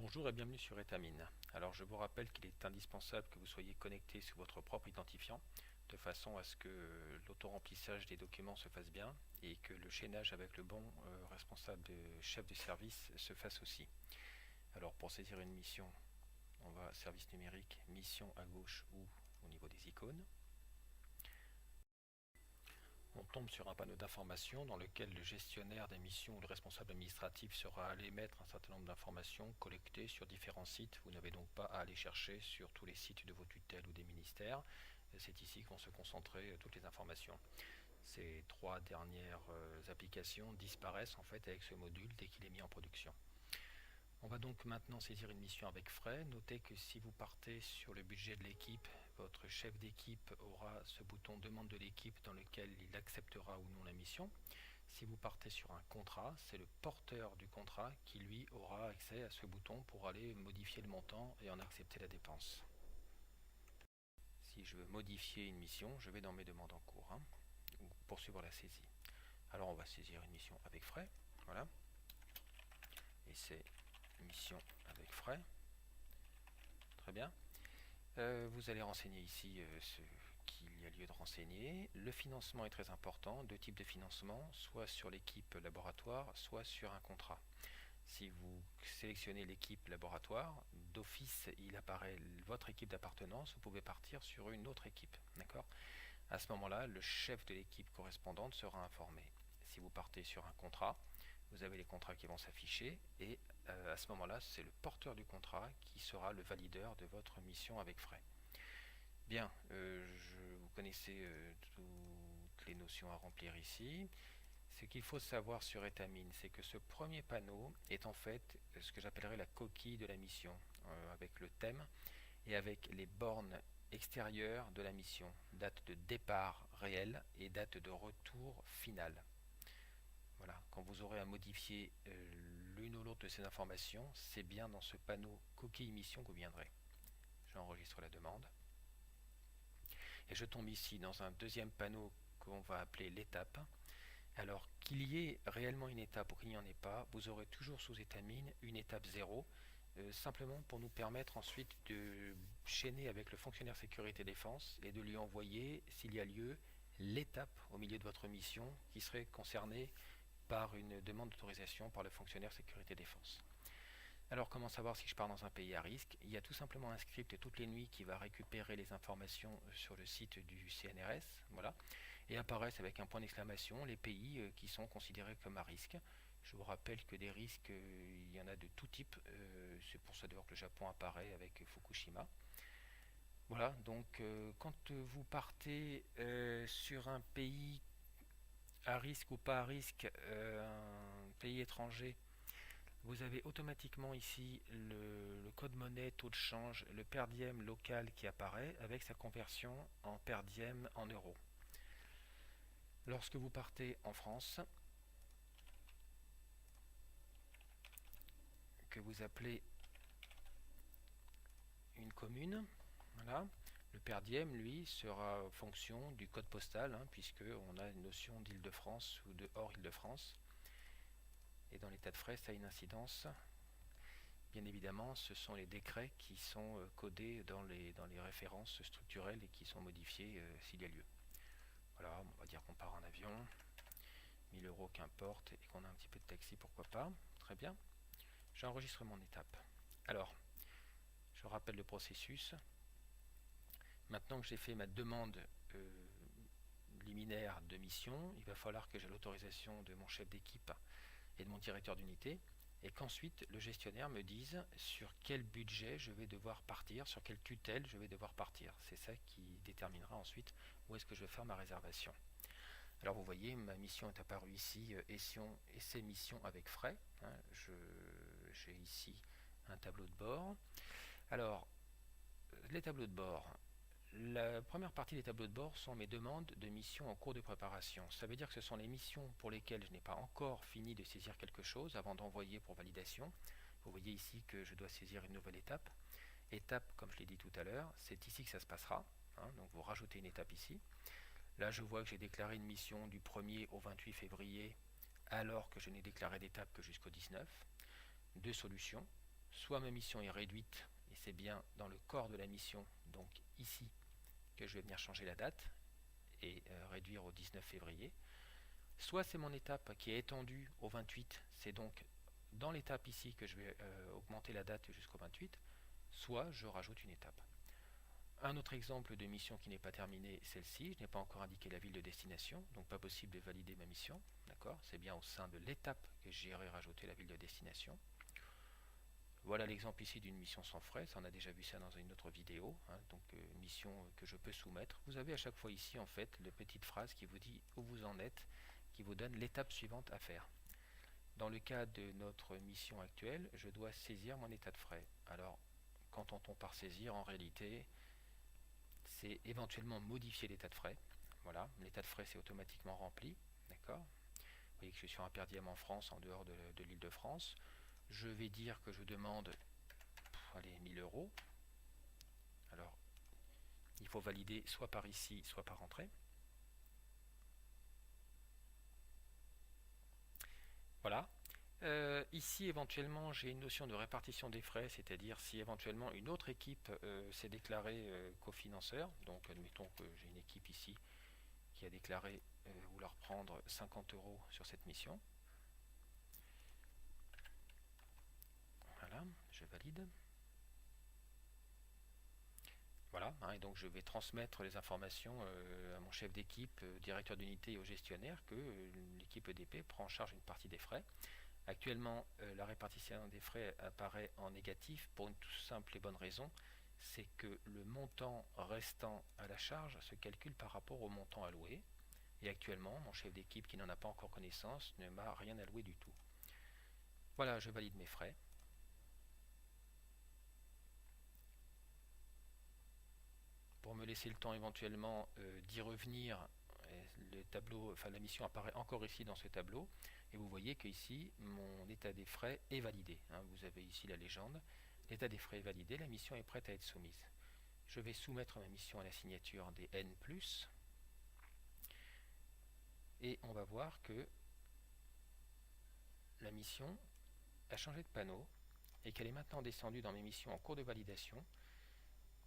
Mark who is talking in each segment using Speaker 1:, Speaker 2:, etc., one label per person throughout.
Speaker 1: Bonjour et bienvenue sur Etamine. Alors je vous rappelle qu'il est indispensable que vous soyez connecté sous votre propre identifiant de façon à ce que l'auto-remplissage des documents se fasse bien et que le chaînage avec le bon responsable chef de service se fasse aussi. Alors pour saisir une mission, on va à service numérique, mission à gauche ou au niveau des icônes. On tombe sur un panneau d'information dans lequel le gestionnaire des missions ou le responsable administratif sera allé mettre un certain nombre d'informations collectées sur différents sites. Vous n'avez donc pas à aller chercher sur tous les sites de vos tutelles ou des ministères. C'est ici qu'ont se concentrer toutes les informations. Ces trois dernières applications disparaissent en fait avec ce module dès qu'il est mis en production. On va donc maintenant saisir une mission avec frais. Notez que si vous partez sur le budget de l'équipe, votre chef d'équipe aura ce bouton demande de l'équipe dans lequel il acceptera ou non la mission. Si vous partez sur un contrat, c'est le porteur du contrat qui lui aura accès à ce bouton pour aller modifier le montant et en accepter la dépense. Si je veux modifier une mission, je vais dans mes demandes en cours, ou poursuivre la saisie. Alors on va saisir une mission avec frais, voilà, et c'est mission avec frais. Très bien. Vous allez renseigner ici ce qu'il y a lieu de renseigner. Le financement est très important. Deux types de financement, soit sur l'équipe laboratoire, soit sur un contrat. Si vous sélectionnez l'équipe laboratoire, d'office il apparaît votre équipe d'appartenance, vous pouvez partir sur une autre équipe. D'accord ? À ce moment-là, le chef de l'équipe correspondante sera informé. Si vous partez sur un contrat, vous avez les contrats qui vont s'afficher et à ce moment-là, c'est le porteur du contrat qui sera le valideur de votre mission avec frais. Bien, vous connaissez toutes les notions à remplir ici. Ce qu'il faut savoir sur Etamine, c'est que ce premier panneau est en fait ce que j'appellerais la coquille de la mission, avec le thème et avec les bornes extérieures de la mission, date de départ réelle et date de retour finale. Voilà, quand vous aurez à modifier l'une ou l'autre de ces informations, c'est bien dans ce panneau coquille mission que vous viendrez. J'enregistre la demande. Et je tombe ici dans un deuxième panneau qu'on va appeler l'étape. Alors qu'il y ait réellement une étape ou qu'il n'y en ait pas, vous aurez toujours sous Etamine une étape 0, simplement pour nous permettre ensuite de chaîner avec le fonctionnaire sécurité défense et de lui envoyer, s'il y a lieu, l'étape au milieu de votre mission qui serait concernée par une demande d'autorisation par le fonctionnaire sécurité défense. Alors comment savoir si je pars dans un pays à risque? Il y a tout simplement un script toutes les nuits qui va récupérer les informations sur le site du CNRS, voilà, et apparaissent avec un point d'exclamation les pays qui sont considérés comme à risque. Je vous rappelle que des risques, il y en a de tout type, c'est pour ça d'ailleurs que le Japon apparaît avec Fukushima. Voilà, donc quand vous partez sur un pays à risque ou pas à risque, un pays étranger, vous avez automatiquement ici le code monnaie, taux de change, le per diem local qui apparaît avec sa conversion en per diem en euros. Lorsque vous partez en France, que vous appelez une commune, voilà, le per diem, lui, sera fonction du code postal, puisqu'on a une notion d'Île-de-France ou de hors Île-de-France. Et dans l'état de frais, ça a une incidence. Bien évidemment, ce sont les décrets qui sont codés dans les références structurelles et qui sont modifiés s'il y a lieu. Voilà, on va dire qu'on part en avion, 1000 euros qu'importe, et qu'on a un petit peu de taxi, pourquoi pas. Très bien. J'enregistre mon étape. Alors, je rappelle le processus. Maintenant que j'ai fait ma demande liminaire de mission, il va falloir que j'ai l'autorisation de mon chef d'équipe et de mon directeur d'unité, et qu'ensuite le gestionnaire me dise sur quel budget je vais devoir partir, sur quelle tutelle je vais devoir partir. C'est ça qui déterminera ensuite où est-ce que je vais faire ma réservation. Alors vous voyez, ma mission est apparue ici, essai mission avec frais. J'ai ici un tableau de bord. Alors, les tableaux de bord. La première partie des tableaux de bord sont mes demandes de missions en cours de préparation. Ça veut dire que ce sont les missions pour lesquelles je n'ai pas encore fini de saisir quelque chose avant d'envoyer pour validation. Vous voyez ici que je dois saisir une nouvelle étape. Étape, comme je l'ai dit tout à l'heure, c'est ici que ça se passera. Donc vous rajoutez une étape ici. Là, je vois que j'ai déclaré une mission du 1er au 28 février, alors que je n'ai déclaré d'étape que jusqu'au 19. Deux solutions. soit ma mission est réduite, et c'est bien dans le corps de la mission, donc ici, que je vais venir changer la date, et réduire au 19 février. Soit c'est mon étape qui est étendue au 28, c'est donc dans l'étape ici que je vais augmenter la date jusqu'au 28, soit je rajoute une étape. Un autre exemple de mission qui n'est pas terminée, celle-ci, je n'ai pas encore indiqué la ville de destination, donc pas possible de valider ma mission, d'accord? C'est bien au sein de l'étape que j'irai rajouter la ville de destination. Voilà l'exemple ici d'une mission sans frais, ça on a déjà vu ça dans une autre vidéo, hein, donc mission que je peux soumettre. Vous avez à chaque fois ici en fait la petite phrase qui vous dit où vous en êtes, qui vous donne l'étape suivante à faire. Dans le cas de notre mission actuelle, je dois saisir mon état de frais. Alors, quand on par saisir, en réalité, c'est éventuellement modifier l'état de frais. Voilà, l'état de frais c'est automatiquement rempli, d'accord? Vous voyez que je suis en per diem en France, en dehors de l'île de France. Je vais dire que je demande, allez, 1000 euros. Alors, il faut valider soit par ici, soit par entrée. Voilà. Ici, éventuellement, j'ai une notion de répartition des frais, c'est-à-dire si éventuellement une autre équipe s'est déclarée cofinanceur. Donc, admettons que j'ai une équipe ici qui a déclaré vouloir prendre 50 euros sur cette mission. Voilà, je valide. Voilà, hein, et donc je vais transmettre les informations à mon chef d'équipe, directeur d'unité et au gestionnaire que l'équipe EDP prend en charge une partie des frais. Actuellement, la répartition des frais apparaît en négatif pour une toute simple et bonne raison, c'est que le montant restant à la charge se calcule par rapport au montant alloué. Et actuellement, mon chef d'équipe qui n'en a pas encore connaissance ne m'a rien alloué du tout. Voilà, je valide mes frais. Pour me laisser le temps éventuellement d'y revenir, le tableau, enfin la mission apparaît encore ici dans ce tableau. Et vous voyez que ici, mon état des frais est validé. Hein, vous avez ici la légende. L'état des frais est validé, la mission est prête à être soumise. Je vais soumettre ma mission à la signature des N+. Et on va voir que la mission a changé de panneau et qu'elle est maintenant descendue dans mes missions en cours de validation.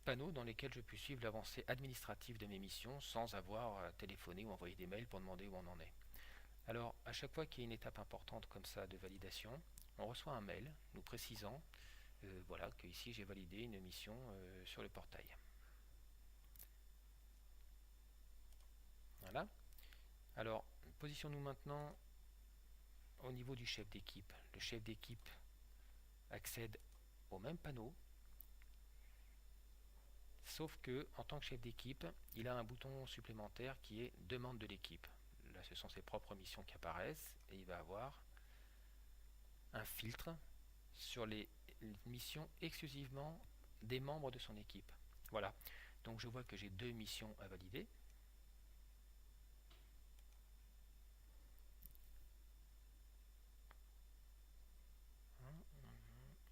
Speaker 1: Panneaux dans lesquels je puis suivre l'avancée administrative de mes missions sans avoir à téléphoner ou envoyer des mails pour demander où on en est. Alors, à chaque fois qu'il y a une étape importante comme ça de validation, on reçoit un mail nous précisant voilà, que ici j'ai validé une mission sur le portail. Voilà. Alors, positionnons-nous maintenant au niveau du chef d'équipe. Le chef d'équipe accède au même panneau, sauf que en tant que chef d'équipe, il a un bouton supplémentaire qui est demande de l'équipe. Là, ce sont ses propres missions qui apparaissent et il va avoir un filtre sur les missions exclusivement des membres de son équipe. Voilà, donc je vois que j'ai 2 missions à valider.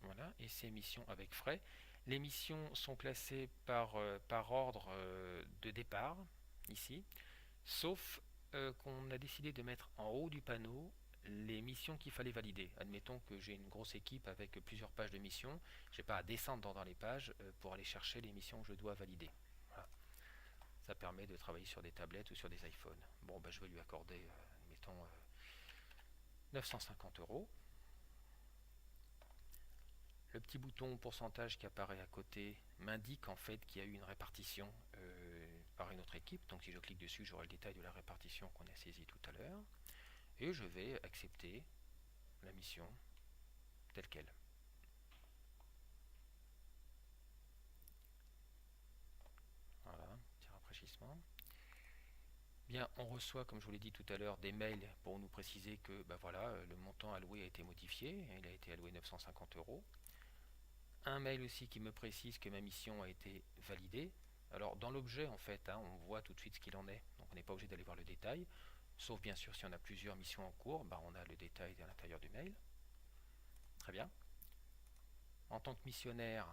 Speaker 1: Voilà, et ces missions avec frais. Les missions sont classées par ordre de départ, ici, sauf qu'on a décidé de mettre en haut du panneau les missions qu'il fallait valider. Admettons que j'ai une grosse équipe avec plusieurs pages de missions, je n'ai pas à descendre dans les pages pour aller chercher les missions que je dois valider. Voilà. Ça permet de travailler sur des tablettes ou sur des iPhones. Bon, ben, je vais lui accorder, admettons, 950 euros. Le petit bouton pourcentage qui apparaît à côté m'indique en fait qu'il y a eu une répartition par une autre équipe. Donc si je clique dessus, j'aurai le détail de la répartition qu'on a saisie tout à l'heure. Et je vais accepter la mission telle qu'elle. Voilà, petit rafraîchissement. Bien, on reçoit, comme je vous l'ai dit tout à l'heure, des mails pour nous préciser que ben voilà, le montant alloué a été modifié. Il a été alloué 950 euros. Un mail aussi qui me précise que ma mission a été validée. Alors dans l'objet en fait, hein, on voit tout de suite ce qu'il en est, donc on n'est pas obligé d'aller voir le détail, sauf bien sûr si on a plusieurs missions en cours, bah, on a le détail à l'intérieur du mail. Très bien. En tant que missionnaire,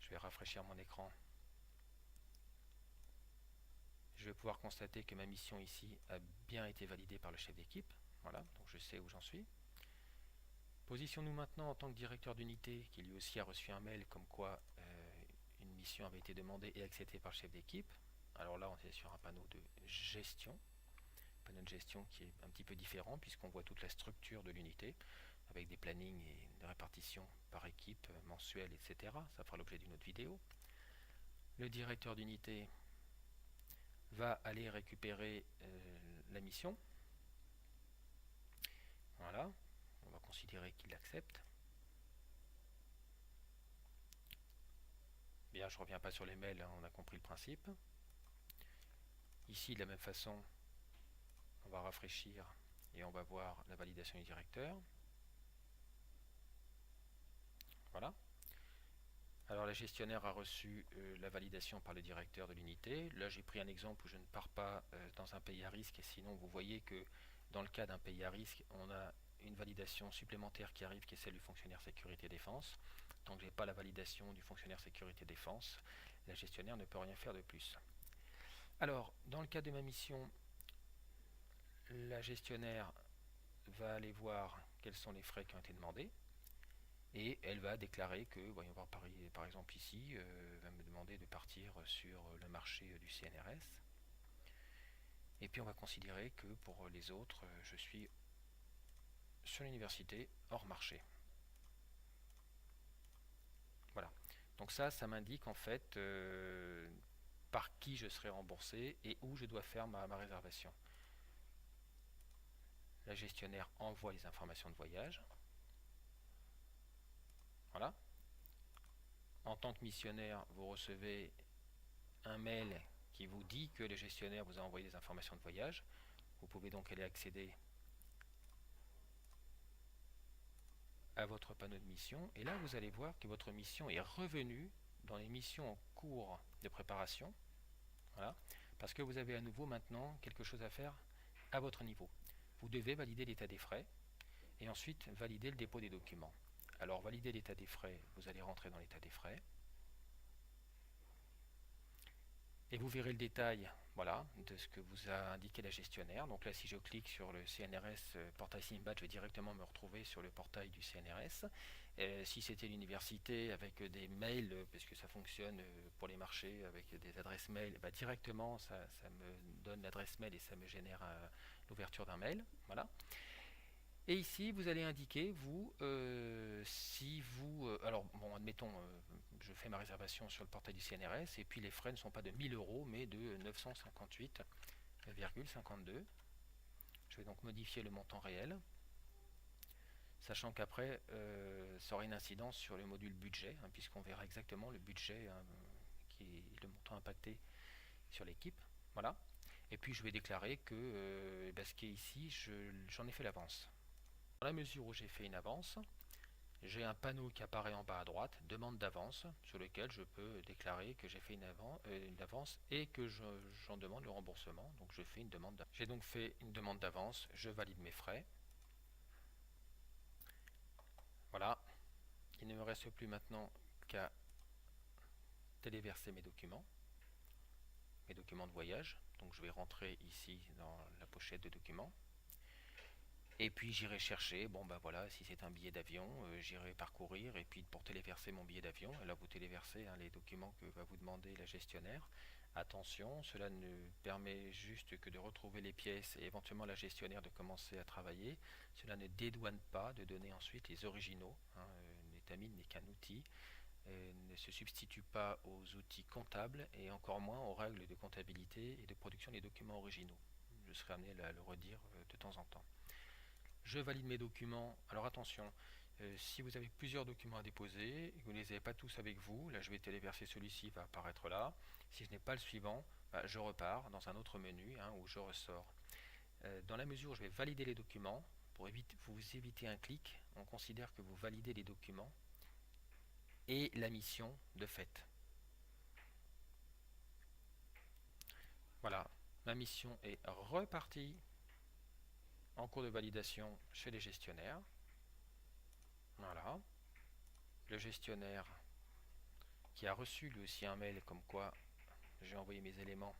Speaker 1: je vais rafraîchir mon écran. Je vais pouvoir constater que ma mission ici a bien été validée par le chef d'équipe. Voilà, donc je sais où j'en suis. Positionnons-nous maintenant en tant que directeur d'unité qui lui aussi a reçu un mail comme quoi une mission avait été demandée et acceptée par le chef d'équipe. Alors là, on est sur un panneau de gestion. Panneau de gestion qui est un petit peu différent puisqu'on voit toute la structure de l'unité avec des plannings et des répartitions par équipe mensuelles, etc. Ça fera l'objet d'une autre vidéo. Le directeur d'unité va aller récupérer la mission. Voilà, on va considérer qu'il l'accepte. Bien, je ne reviens pas sur les mails, hein, on a compris le principe. Ici, de la même façon, on va rafraîchir et on va voir la validation du directeur. Voilà. Alors la gestionnaire a reçu la validation par le directeur de l'unité. Là j'ai pris un exemple où je ne pars pas dans un pays à risque et sinon vous voyez que dans le cas d'un pays à risque, on a une validation supplémentaire qui arrive qui est celle du fonctionnaire sécurité défense. Tant que je n'ai pas la validation du fonctionnaire sécurité défense, la gestionnaire ne peut rien faire de plus. Alors dans le cas de ma mission, la gestionnaire va aller voir quels sont les frais qui ont été demandés. Et elle va déclarer que, voyons voir par exemple ici, va me demander de partir sur le marché du CNRS. Et puis on va considérer que pour les autres, je suis sur l'université hors marché. Voilà. Donc ça m'indique en fait par qui je serai remboursé et où je dois faire ma réservation. La gestionnaire envoie les informations de voyage. Voilà. En tant que missionnaire, vous recevez un mail qui vous dit que le gestionnaire vous a envoyé des informations de voyage. Vous pouvez donc aller accéder à votre panneau de mission et là vous allez voir que votre mission est revenue dans les missions en cours de préparation. Voilà. Parce que vous avez à nouveau maintenant quelque chose à faire à votre niveau. Vous devez valider l'état des frais et ensuite valider le dépôt des documents. Alors valider l'état des frais, vous allez rentrer dans l'état des frais. Et vous verrez le détail voilà, de ce que vous a indiqué la gestionnaire. Donc là, si je clique sur le CNRS portail Simbat, je vais directement me retrouver sur le portail du CNRS. Si c'était l'université avec des mails, parce que ça fonctionne pour les marchés avec des adresses mail, bah directement ça me donne l'adresse mail et ça me génère l'ouverture d'un mail. Voilà. Et ici, vous allez indiquer, vous, si vous... alors, bon, admettons, je fais ma réservation sur le portail du CNRS, et puis les frais ne sont pas de 1000 €, mais de 958,52. Je vais donc modifier le montant réel, sachant qu'après, ça aura une incidence sur le module budget, hein, puisqu'on verra exactement le budget qui est le montant impacté sur l'équipe. Voilà. Et puis, je vais déclarer que ce qui est ici, j'en ai fait l'avance. Dans la mesure où j'ai fait une avance, j'ai un panneau qui apparaît en bas à droite, demande d'avance, sur lequel je peux déclarer que j'ai fait une avance et que j'en demande le remboursement. Donc je fais une demande d'avance. J'ai donc fait une demande d'avance, je valide mes frais. Voilà. Il ne me reste plus maintenant qu'à téléverser mes documents de voyage. Donc je vais rentrer ici dans la pochette de documents. Et puis j'irai chercher, bon ben voilà, si c'est un billet d'avion, j'irai parcourir et puis pour téléverser mon billet d'avion, là vous téléversez les documents que va vous demander la gestionnaire. Attention, cela ne permet juste que de retrouver les pièces et éventuellement la gestionnaire de commencer à travailler. Cela ne dédouane pas de donner ensuite les originaux. Netamine n'est qu'un outil, ne se substitue pas aux outils comptables et encore moins aux règles de comptabilité et de production des documents originaux. Je serai amené à le redire de temps en temps. Je valide mes documents. Alors attention, si vous avez plusieurs documents à déposer et que vous ne les avez pas tous avec vous, là je vais téléverser celui-ci, il va apparaître là. Si je n'ai pas le suivant, je repars dans un autre menu où je ressors. Dans la mesure où je vais valider les documents, pour vous éviter un clic, on considère que vous validez les documents et la mission de fait. Voilà, ma mission est repartie en cours de validation chez les gestionnaires. Voilà. Le gestionnaire qui a reçu lui aussi un mail comme quoi j'ai envoyé mes éléments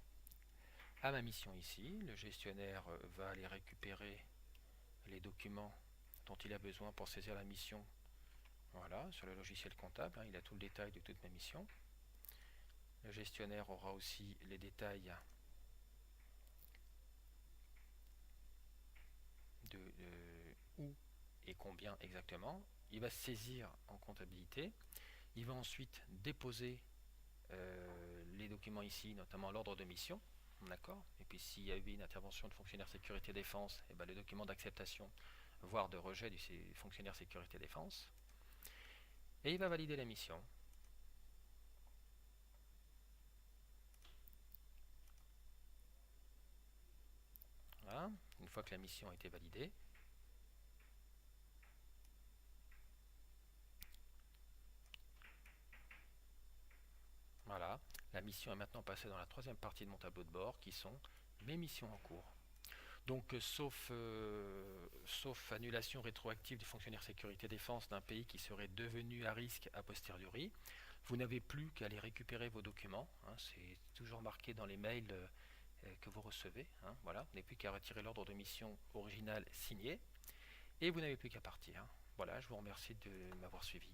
Speaker 1: à ma mission ici. Le gestionnaire va aller récupérer les documents dont il a besoin pour saisir la mission. Voilà, sur le logiciel comptable, il a tout le détail de toutes mes missions. Le gestionnaire aura aussi les détails de où et combien exactement. Il va saisir en comptabilité. Il va ensuite déposer les documents ici, notamment l'ordre de mission. D'accord. Et puis s'il y a eu une intervention de fonctionnaire sécurité défense, et le document d'acceptation, voire de rejet du fonctionnaire sécurité défense. Et il va valider la mission. Voilà. Une fois que la mission a été validée, voilà, la mission est maintenant passée dans la troisième partie de mon tableau de bord qui sont mes missions en cours. Donc sauf annulation rétroactive du fonctionnaire sécurité défense d'un pays qui serait devenu à risque a posteriori, vous n'avez plus qu'à aller récupérer vos documents, c'est toujours marqué dans les mails que vous recevez, voilà, vous n'avez plus qu'à retirer l'ordre de mission original signé et vous n'avez plus qu'à partir. Voilà, je vous remercie de m'avoir suivi.